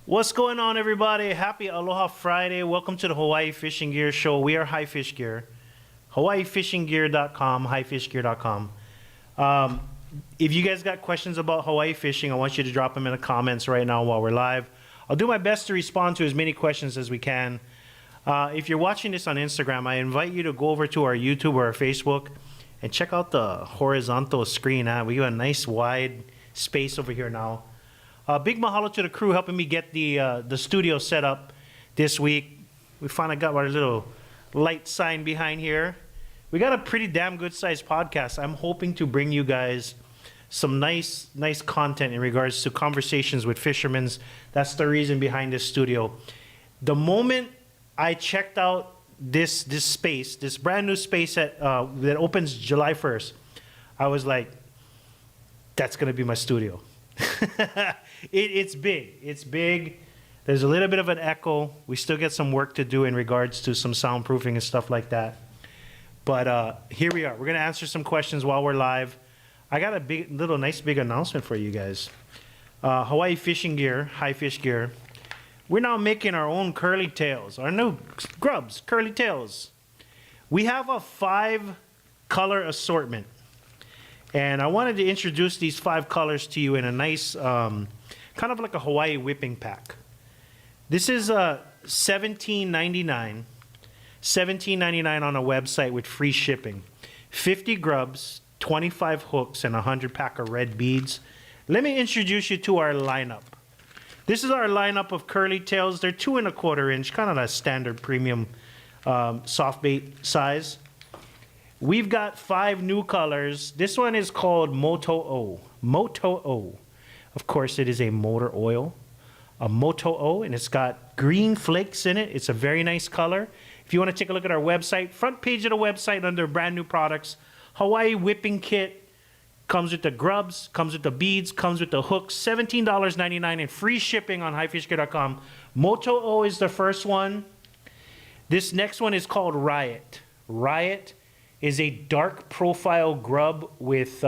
What's going on, everybody? Happy Aloha Friday. Welcome to the Hawaii Fishing Gear Show. We are High Fish Gear. HawaiiFishingGear.com, highfishgear.com. If you guys got questions about Hawaii fishing, I want you to drop them in the comments right now while we're live. I'll do my best to respond to as many questions as we can. If you're watching this on Instagram, I invite you to go over to our YouTube or our Facebook and check out the horizontal screen. We got a nice wide space over here now. Big mahalo to the crew helping me get the studio set up this week. We finally got our little light sign behind here. We got a pretty damn good sized podcast. I'm hoping to bring you guys some nice content in regards to conversations with fishermen. That's the reason behind this studio. The moment I checked out this space, this brand new space that opens July 1st, I was like, that's gonna be my studio. It's big. It's big. There's a little bit of an echo. We still get some work to do in regards to some soundproofing and stuff like that. But here we are. We're going to answer some questions while we're live. I got a nice big announcement for you guys. Hawaii Fishing Gear, High Fish Gear. We're now making our own curly tails, our new grubs, curly tails. We have a 5-color assortment. And I wanted to introduce these 5 colors to you in a nice, kind of like a Hawaii whipping pack. This is $17.99. $17.99 on a website with free shipping. 50 grubs, 25 hooks, and 100 pack of red beads. Let me introduce you to our lineup. This is our lineup of curly tails. They're 2 1/4 inch, kind of a standard premium soft bait size. We've got 5 new colors. This one is called Moto O. Moto O. Of course, it is a motor oil. A Moto O, and it's got green flakes in it. It's a very nice color. If you want to take a look at our website, front page of the website under brand new products, Hawaii Whipping Kit. Comes with the grubs, comes with the beads, comes with the hooks. $17.99 and free shipping on highfishgear.com. Moto O is the first one. This next one is called Riot. Riot is a dark profile grub with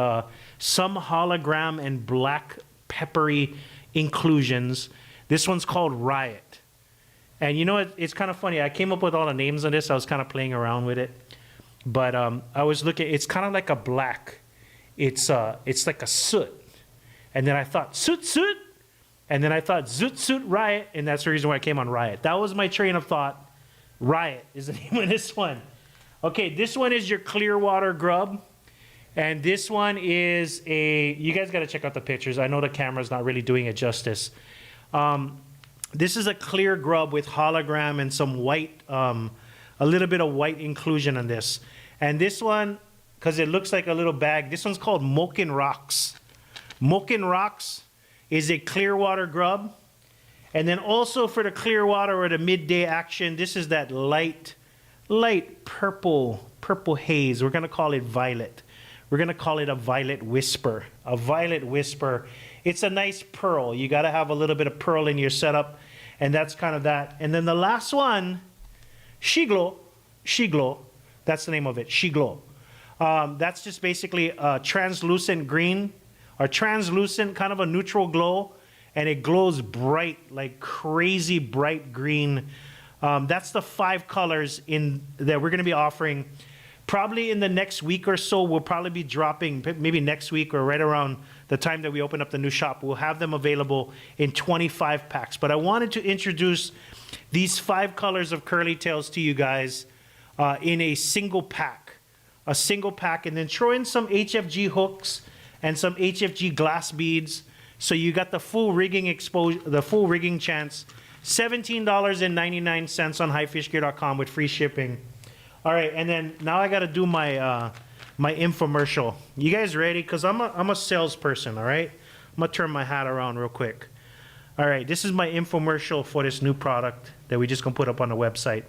some hologram and black peppery inclusions. This one's called Riot. And you know what? It's kind of funny. I came up with all the names on this. I was kind of playing around with it. But I was looking, it's kind of like a black. It's like a soot. And then I thought, soot. And then I thought, zoot, Riot. And that's the reason why I came on Riot. That was my train of thought. Riot is the name of this one. Okay, this one is your Clearwater grub. And this one is you guys got to check out the pictures. I know the camera's not really doing it justice. This is a clear grub with hologram and some white, a little bit of white inclusion on this. And this one, because it looks like a little bag, this one's called Mokin Rocks. Mokin Rocks is a Clearwater grub. And then also for the Clearwater or the midday action, this is that light purple haze. We're going to call it violet. We're going to call it a violet whisper. A violet whisper. It's a nice pearl. You got to have a little bit of pearl in your setup, and that's kind of that. And then the last one, Shiglo. That's the name of it, Shiglo. That's just basically a translucent green, or translucent, kind of a neutral glow, and it glows bright, like crazy bright green. That's the 5 colors that we're going to be offering. Probably in the next week or so, we'll probably be dropping, maybe next week or right around the time that we open up the new shop. We'll have them available in 25 packs. But I wanted to introduce these 5 colors of curly tails to you guys in a single pack. A single pack, and then throw in some HFG hooks and some HFG glass beads. So you got the full rigging exposure, the full rigging chance. $17.99 on highfishgear.com with free shipping. All right, and then now I got to do my my infomercial. You guys ready? Because I'm a salesperson, all right? I'm going to turn my hat around real quick. All right, this is my infomercial for this new product that we just going to put up on the website.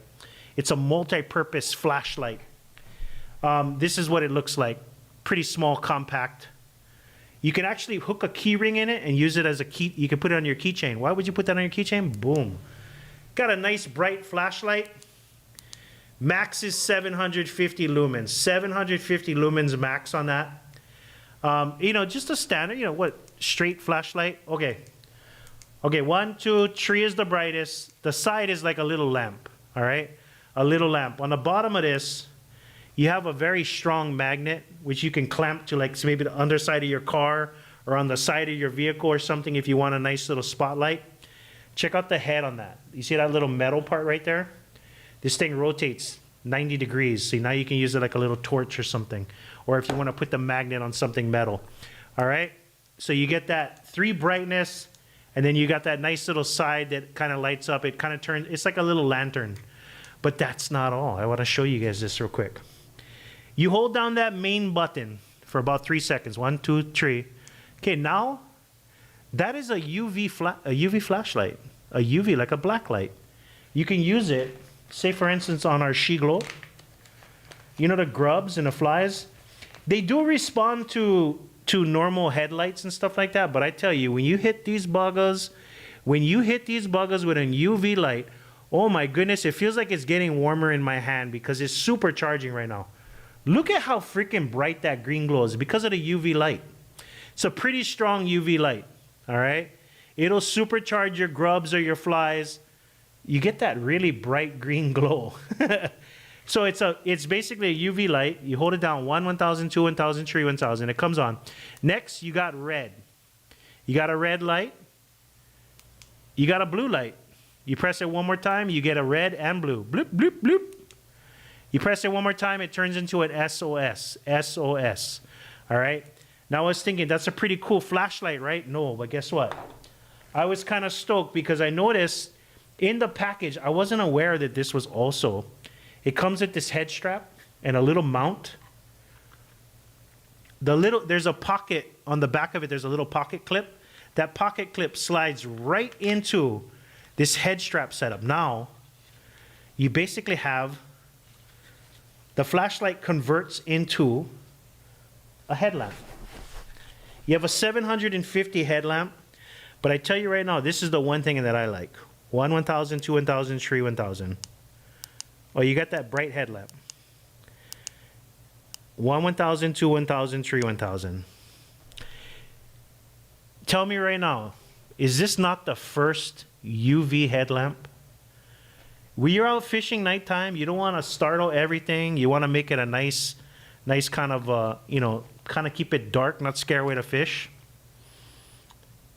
It's a multi-purpose flashlight. This is what it looks like. Pretty small, compact. You can actually hook a key ring in it and use it as a key. You can put it on your keychain. Why would you put that on your keychain? Boom. Got a nice bright flashlight. Max is 750 lumens. 750 lumens max on that. You know, just a standard, you know, what, straight flashlight. Okay. Okay, 1, 2, 3 is the brightest. The side is like a little lamp, all right? A little lamp. On the bottom of this, you have a very strong magnet, which you can clamp to like maybe the underside of your car or on the side of your vehicle or something if you want a nice little spotlight. Check out the head on that. You see that little metal part right there? This thing rotates 90 degrees. See, now you can use it like a little torch or something. Or if you want to put the magnet on something metal. All right? So you get that 3 brightness, and then you got that nice little side that kind of lights up. It kind of turns, it's like a little lantern. But that's not all. I want to show you guys this real quick. You hold down that main button for about 3 seconds. 1, 2, 3. Okay, now that is a UV flashlight. A UV, like a black light. You can use it, say for instance on our She Glow. You know the grubs and the flies? They do respond to normal headlights and stuff like that, but I tell you, when you hit these buggers with a UV light, oh my goodness, it feels like it's getting warmer in my hand because it's supercharging right now. Look at how freaking bright that green glow is because of the UV light. It's a pretty strong UV light, all right? It'll supercharge your grubs or your flies. You get that really bright green glow. So it's basically a UV light. You hold it down 1, 1000, 2, 1000, 3, 1000. It comes on. Next, you got red. You got a red light. You got a blue light. You press it one more time, you get a red and blue. Bloop, bloop, bloop. You press it one more time, it turns into an SOS. SOS. All right? Now I was thinking, that's a pretty cool flashlight, right? No, but guess what? I was kind of stoked because I noticed in the package, I wasn't aware that this was also, it comes with this head strap and a little mount. There's a pocket on the back of it, there's a little pocket clip. That pocket clip slides right into this head strap setup. Now, you basically have, the flashlight converts into a headlamp. You have a 750 headlamp, but I tell you right now, this is the one thing that I like. 1, 1000, 2, 1000, 3, 1000. Oh, you got that bright headlamp. 1, 1000, 2, 1000, 3, 1000. Tell me right now, is this not the first UV headlamp? When you're out fishing nighttime, you don't want to startle everything. You want to make it a nice kind of, kind of keep it dark, not scare away the fish.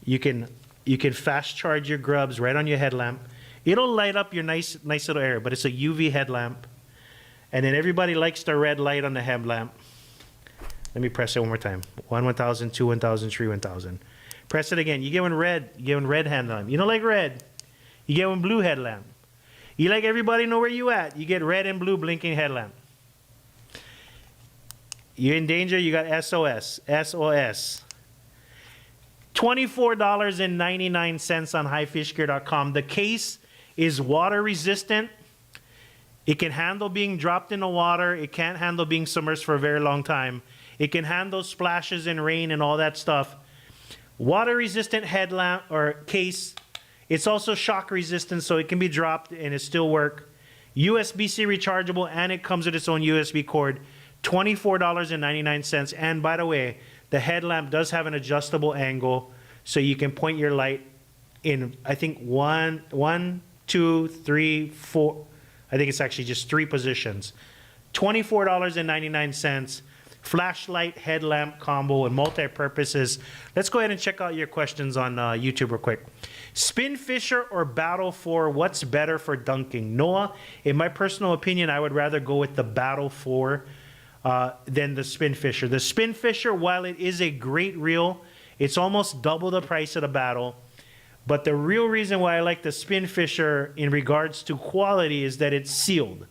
You can fast charge your grubs right on your headlamp. It'll light up your nice little area, but it's a UV headlamp. And then everybody likes the red light on the headlamp. Let me press it one more time. 1, 1000, 2, 1000, 3, 1000. Press it again. You get one red. You get one red headlamp. You don't like red. You get one blue headlamp. You like everybody know where you at. You get red and blue blinking headlamp. You're in danger. You got SOS. SOS. $24.99 on highfishgear.com. The case is water resistant. It can handle being dropped in the water. It can't handle being submerged for a very long time. It can handle splashes and rain and all that stuff. Water resistant headlamp or case. It's also shock resistant, so it can be dropped and it still work. USB-C rechargeable, and it comes with its own USB cord. $24.99. And by the way, the headlamp does have an adjustable angle, so you can point your light in, I think, 1, 2, 3, 4. I think it's actually just 3 positions. $24.99. Flashlight, headlamp combo, and multi-purposes. Let's go ahead and check out your questions on YouTube real quick. Spin Fisher or Battle 4, what's better for dunking? Noah, in my personal opinion, I would rather go with the Battle 4 than the Spin Fisher. The Spin Fisher, while it is a great reel, it's almost double the price of the Battle. But the real reason why I like the Spin Fisher in regards to quality is that it's sealed.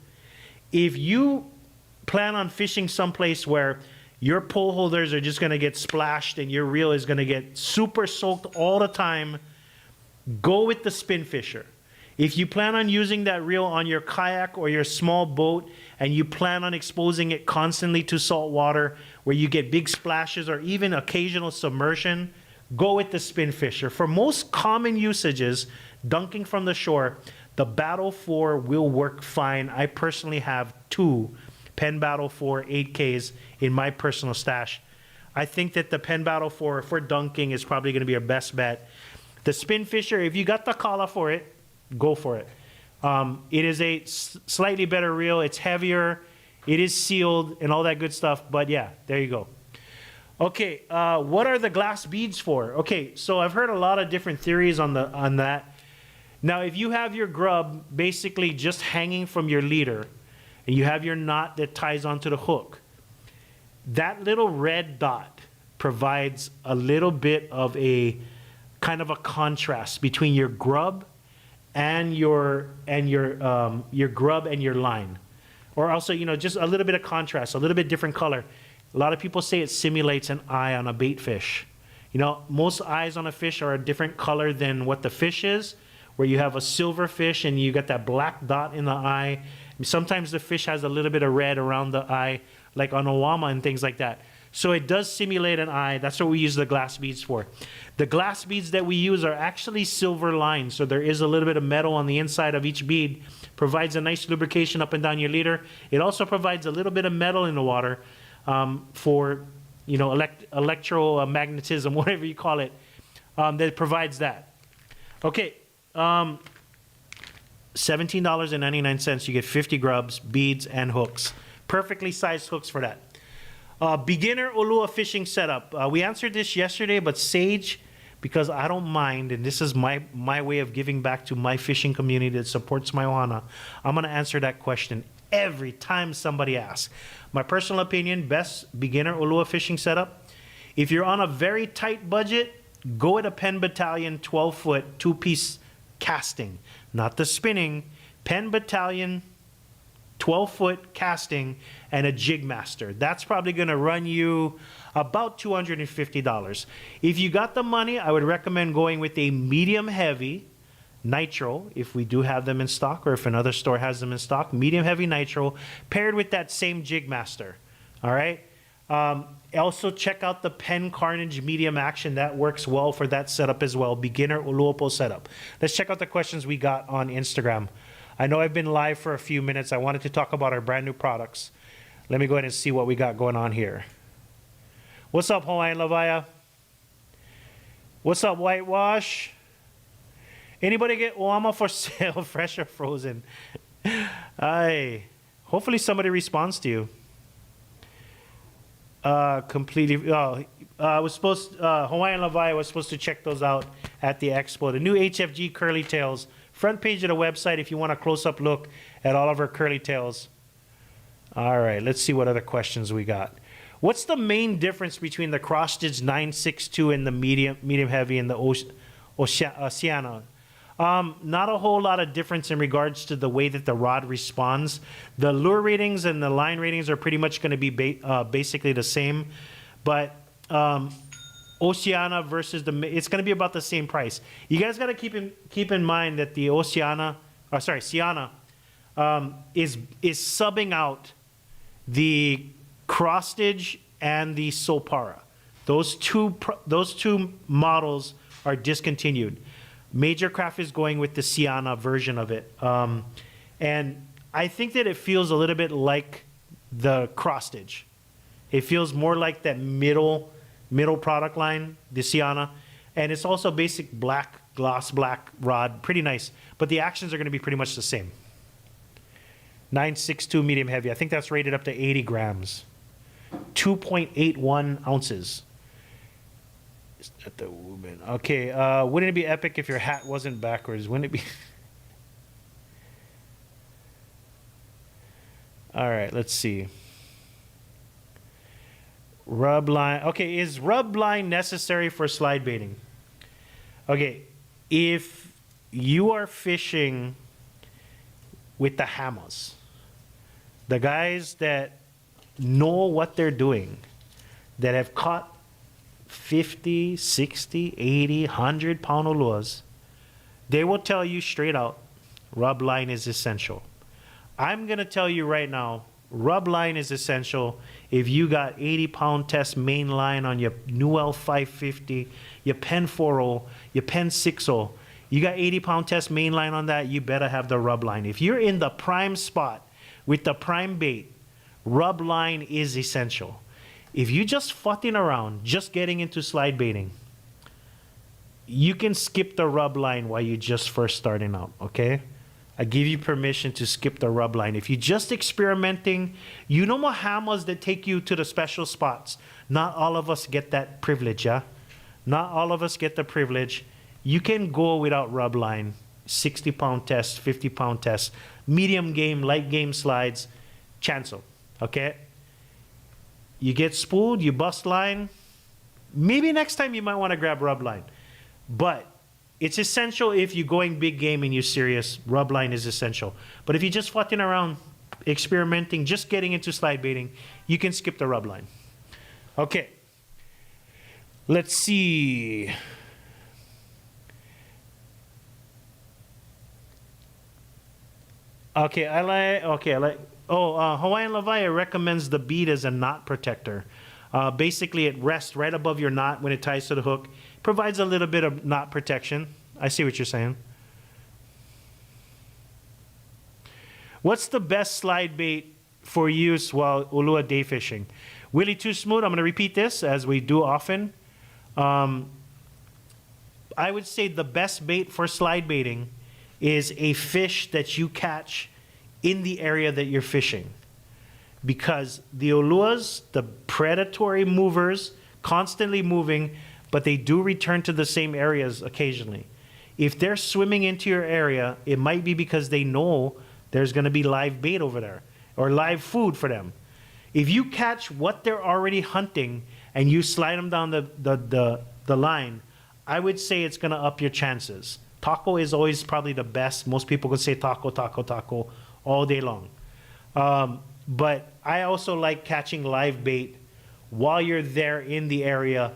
If you plan on fishing someplace where your pole holders are just going to get splashed and your reel is going to get super soaked all the time, go with the Spin Fisher. If you plan on using that reel on your kayak or your small boat and you plan on exposing it constantly to salt water where you get big splashes or even occasional submersion, go with the Spin Fisher. For most common usages, dunking from the shore, the Battle 4 will work fine. I personally have 2 Penn Battle 4 8Ks in my personal stash. I think that the Penn Battle 4 for dunking is probably going to be our best bet. The spin fisher, if you got the collar for it, go for it. It is a slightly better reel. It's heavier. It is sealed and all that good stuff. But yeah, there you go. Okay, what are the glass beads for? Okay, so I've heard a lot of different theories on that. Now, if you have your grub basically just hanging from your leader, and you have your knot that ties onto the hook, that little red dot provides a little bit of a kind of a contrast between your grub and your grub and your line. Or also, you know, just a little bit of contrast, a little bit different color. A lot of people say it simulates an eye on a bait fish. You know, most eyes on a fish are a different color than what the fish is, where you have a silver fish and you got that black dot in the eye. Sometimes the fish has a little bit of red around the eye, like on Olua and things like that. So it does simulate an eye. That's what we use the glass beads for. The glass beads that we use are actually silver lined, so there is a little bit of metal on the inside of each bead. Provides a nice lubrication up and down your leader. It also provides a little bit of metal in the water for, you know, electromagnetism, whatever you call it, that provides that. Okay, $17.99. You get 50 grubs, beads, and hooks. Perfectly sized hooks for that. Beginner Olua fishing setup. We answered this yesterday, but Sage, because I don't mind, and this is my way of giving back to my fishing community that supports my ohana, I'm going to answer that question every time somebody asks. My personal opinion, best beginner Olua fishing setup. If you're on a very tight budget, go with a Penn Battalion 12-foot, two-piece casting. Not the spinning. Penn Battalion 12-foot casting and a jig master. That's probably going to run you about $250. If you got the money, I would recommend going with a medium heavy nitro, if we do have them in stock, or if another store has them in stock, medium heavy nitro paired with that same jig master. All right. Also check out the Penn Carnage medium action. That works well for that setup as well. Beginner Uluopo setup. Let's check out the questions we got on Instagram. I know I've been live for a few minutes. I wanted to talk about our brand new products. Let me go ahead and see what we got going on here. What's up, Hawaiian Lavaya? What's up, Whitewash? Anybody get Oama for sale, fresh or frozen? Hopefully somebody responds to you. Completely. Hawaiian Lavaya was supposed to check those out at the expo. The new HFG curly tails. Front page of the website if you want a close-up look at all of our curly tails. All right, let's see what other questions we got. What's the main difference between the cross-stitch 962 and the medium heavy and the Oceana? Not a whole lot of difference in regards to the way that the rod responds. The lure ratings and the line ratings are pretty much going to be basically the same, but Oceana versus it's going to be about the same price. You guys got to keep in mind that the Siana is subbing out the cross stitch and the Solpara. Those two models are discontinued. Major Craft is going with the Siana version of it, and I think that it feels a little bit like the cross stitch. It feels more like that middle product line, the Siana, and it's also basic black, gloss black rod, pretty nice. But the actions are going to be pretty much the same. 962 medium heavy. I think that's rated up to 80 grams. 2.81 ounces. At the woman. Okay, wouldn't it be epic if your hat wasn't backwards? Wouldn't it be? All right, let's see. Rub line. Okay, is rub line necessary for slide baiting? Okay, if you are fishing with the hammers, the guys that know what they're doing, that have caught 50, 60, 80, 100 pound oluas, they will tell you straight out, rub line is essential. I'm going to tell you right now, rub line is essential if you got 80 pound test main line on your Newell 550, your Penn 4.0, your Penn 6.0. You got 80 pound test main line on that, you better have the rub line. If you're in the prime spot with the prime bait, rub line is essential. If you just fucking around, just getting into slide baiting, you can skip the rub line while you're just first starting out, okay? I give you permission to skip the rub line. If you're just experimenting, you know Mohammeds that take you to the special spots. Not all of us get that privilege, yeah? Not all of us get the privilege. You can go without rub line, 60-pound test, 50-pound test, medium game, light game slides, chancel, okay? You get spooled, you bust line. Maybe next time you might want to grab rub line. But it's essential if you're going big game and you're serious. Rub line is essential. But if you're just fucking around, experimenting, just getting into slide baiting, you can skip the rub line. Okay. Let's see. Okay, I like. Hawaiian Levaya recommends the bead as a knot protector. Basically, it rests right above your knot when it ties to the hook. Provides a little bit of knot protection. I see what you're saying. What's the best slide bait for use while Olua day fishing? Willie Too Smooth, I'm going to repeat this as we do often. I would say the best bait for slide baiting is a fish that you catch in the area that you're fishing. Because the Oluas, the predatory movers, constantly moving, but they do return to the same areas occasionally. If they're swimming into your area, it might be because they know there's going to be live bait over there or live food for them. If you catch what they're already hunting and you slide them down the line, I would say it's going to up your chances. Taco is always probably the best. Most people could say taco, taco, taco all day long. But I also like catching live bait while you're there in the area.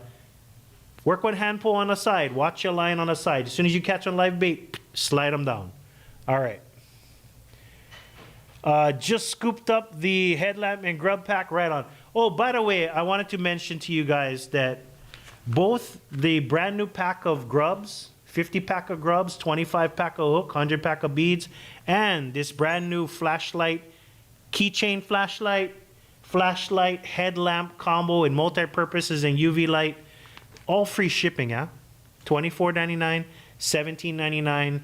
Work with hand pull on the side. Watch your line on the side. As soon as you catch a live bait, slide them down. All right. Just scooped up the headlamp and grub pack right on. Oh, by the way, I wanted to mention to you guys that both the brand new pack of grubs, 50 pack of grubs, 25 pack of hook, 100 pack of beads, and this brand new flashlight, keychain flashlight, headlamp combo in multi-purposes and UV light, all free shipping, yeah? $24.99, $17.99.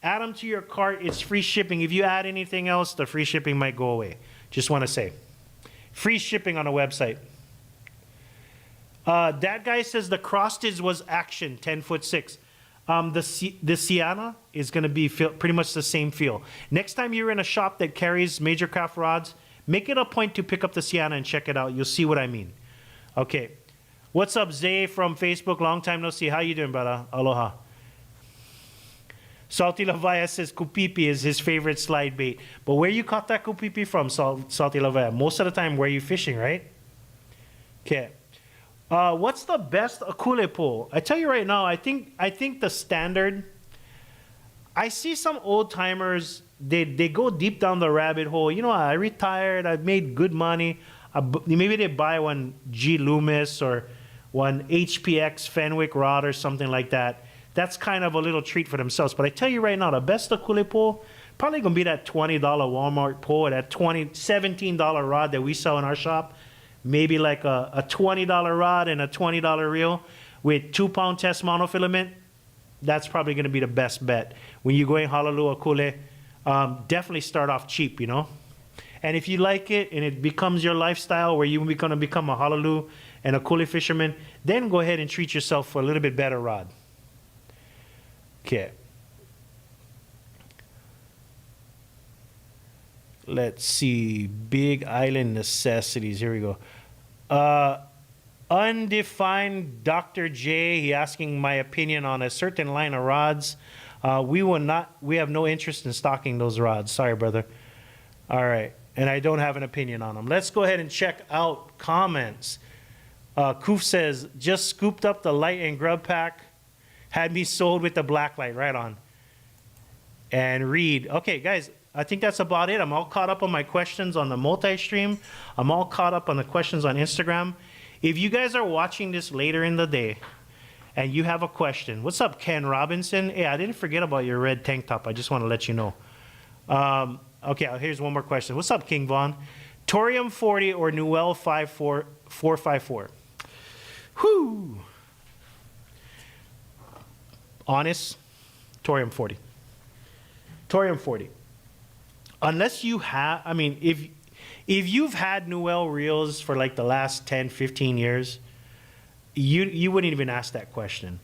Add them to your cart, it's free shipping. If you add anything else, the free shipping might go away. Just want to say. Free shipping on the website. That guy says the crossstitch was action, 10'6". The Sienna is going to be pretty much the same feel. Next time you're in a shop that carries major craft rods, make it a point to pick up the Sienna and check it out. You'll see what I mean. Okay. What's up, Zay from Facebook? Long time no see. How you doing, brother? Aloha. Salty Lavaya says kupipi is his favorite slide bait. But where you caught that kupipi from, Salty Lavaya? Most of the time, where you fishing, right? Okay. What's the best akule pole? I tell you right now, I think the standard. I see some old timers. They go deep down the rabbit hole. You know, I retired. I've made good money. Maybe they buy one G Loomis or one HPX Fenwick rod or something like that. That's kind of a little treat for themselves. But I tell you right now, the best akule pole probably gonna be that $20 Walmart pole, or that $17 rod that we sell in our shop. Maybe like a $20 rod and a $20 reel with 2-pound test monofilament. That's probably going to be the best bet. When you're going Halalu Akule, definitely start off cheap, you know. And if you like it and it becomes your lifestyle where you're going to become a Halalu and Akule fisherman, then go ahead and treat yourself for a little bit better rod. Okay. Let's see. Big Island necessities. Here we go. Undefined Dr. J. He asking my opinion on a certain line of rods. We have no interest in stocking those rods. Sorry, brother. All right. And I don't have an opinion on them. Let's go ahead and check out comments. Koof says, just scooped up the light and grub pack. Had me sold with the black light. Right on. And Reed. Okay, guys. I think that's about it. I'm all caught up on my questions on the multi-stream. I'm all caught up on the questions on Instagram. If you guys are watching this later in the day and you have a question, what's up, Ken Robinson? Hey, I didn't forget about your red tank top. I just want to let you know. Okay, here's one more question. What's up, King Vaughn? Torium 40 or Newell 454? Whew. honest, Thorium 40. Thorium 40. Unless you have, I mean, if you've had Newell reels for like the last 10, 15 years, you wouldn't even ask that question.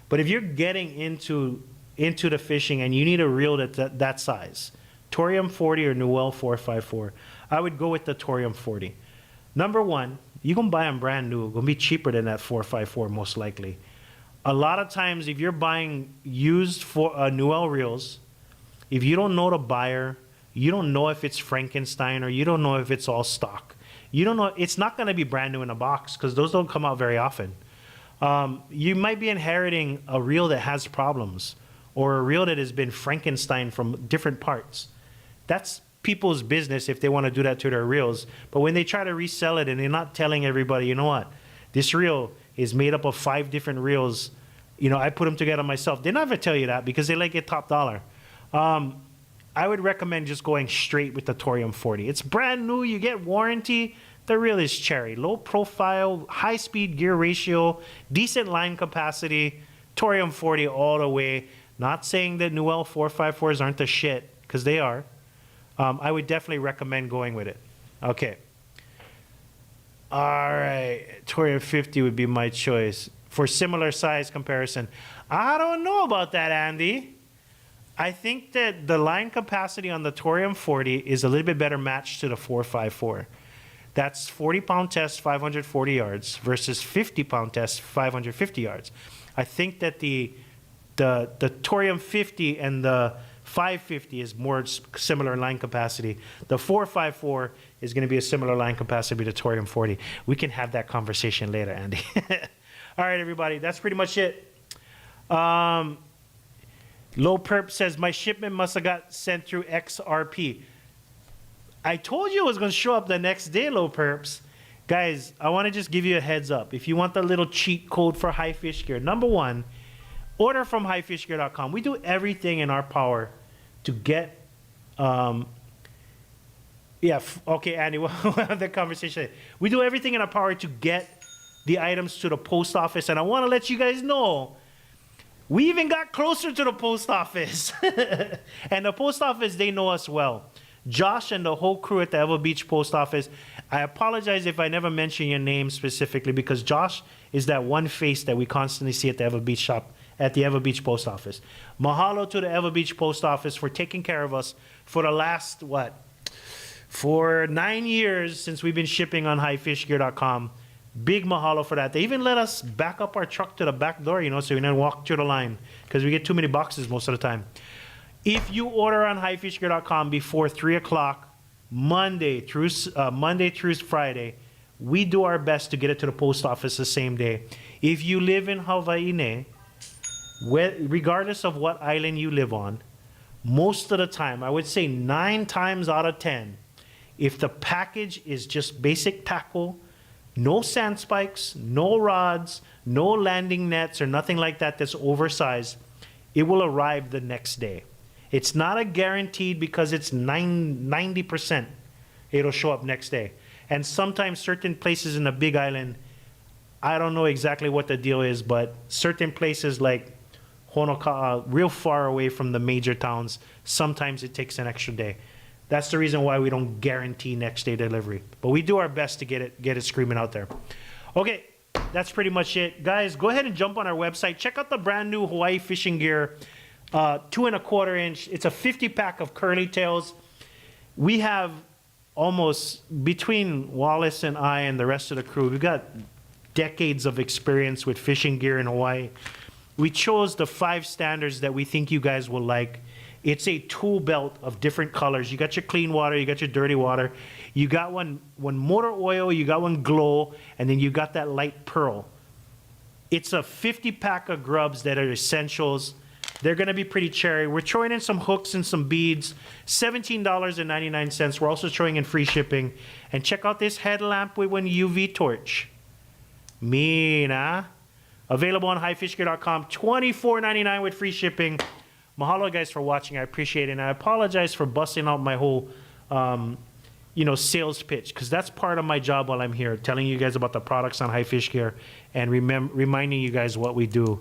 But if you're getting into the fishing and you need a reel that size, Thorium 40 or Newell 454, I would go with the Thorium 40. Number one, you can buy them brand new. It's going to be cheaper than that 454 most likely. A lot of times if you're buying used for Newell reels, if you don't know the buyer, you don't know if it's Frankenstein or you don't know if it's all stock. You don't know, it's not going to be brand new in a box because those don't come out very often. You might be inheriting a reel that has problems or a reel that has been Frankenstein from different parts. That's people's business if they want to do that to their reels. But when they try to resell it and they're not telling everybody, you know what, this reel is made up of 5 different reels. You know, I put them together myself. They never tell you that because they like it top dollar. I would recommend just going straight with the Thorium 40. It's brand new. You get warranty. The reel is cherry. Low profile, high speed gear ratio, decent line capacity. Thorium 40 all the way. Not saying that Newell 454s aren't the shit, because they are. I would definitely recommend going with it. Okay. All right. Thorium 50 would be my choice. For similar size comparison. I don't know about that, Andy. I think that the line capacity on the Thorium 40 is a little bit better matched to the 454. That's 40-pound test, 540 yards versus 50-pound test, 550 yards. I think that the Thorium 50 and the 550 is more similar line capacity. The 454 is going to be a similar line capacity to Thorium 40. We can have that conversation later, Andy. All right, everybody. That's pretty much it. Low Perp says, my shipment must have got sent through XRP. I told you it was going to show up the next day, Low Perps. Guys, I want to just give you a heads up. If you want the little cheat code for High Fish Gear, number one, order from highfishgear.com. We do everything in our power to get, okay, Andy, we'll have that conversation. We do everything in our power to get the items to the post office. And I want to let you guys know, we even got closer to the post office. And the post office, they know us well. Josh and the whole crew at the Ever Beach post office, I apologize if I never mention your name specifically because Josh is that one face that we constantly see at the Ever Beach shop, at the Ever Beach post office. Mahalo to the Ever Beach post office for taking care of us for the last, for 9 years since we've been shipping on highfishgear.com. Big mahalo for that. They even let us back up our truck to the back door, so we don't walk through the line because we get too many boxes most of the time. If you order on highfishgear.com before 3 o'clock, Monday through Friday, we do our best to get it to the post office the same day. If you live in Hawaii, regardless of what island you live on, most of the time, I would say 9 times out of 10, if the package is just basic tackle, no sand spikes, no rods, no landing nets or nothing like that that's oversized, it will arrive the next day. It's not a guaranteed because it's 90% it'll show up next day. And sometimes certain places in the Big Island, I don't know exactly what the deal is, but certain places like Honoka'a, real far away from the major towns, sometimes it takes an extra day. That's the reason why we don't guarantee next day delivery. But we do our best to get it screaming out there. Okay, that's pretty much it. Guys, go ahead and jump on our website. Check out the brand new Hawaii fishing gear, 2¼ inch. It's a 50-pack of curly tails. We have almost, between Wallace and I and the rest of the crew, we've got decades of experience with fishing gear in Hawaii. We chose the 5 standards that we think you guys will like. It's a tool belt of different colors. You got your clean water, you got your dirty water. You got one motor oil, you got one glow, and then you got that light pearl. It's a 50-pack of grubs that are essentials. They're going to be pretty cherry. We're throwing in some hooks and some beads. $17.99. We're also throwing in free shipping. And check out this headlamp with one UV torch. Mean, huh? Available on highfishgear.com. $24.99 with free shipping. Mahalo, guys, for watching. I appreciate it. And I apologize for busting out my whole, sales pitch, because that's part of my job while I'm here, telling you guys about the products on High Fish Gear and reminding you guys what we do.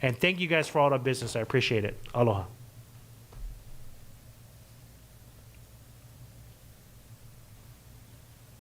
And thank you guys for all the business. I appreciate it. Aloha.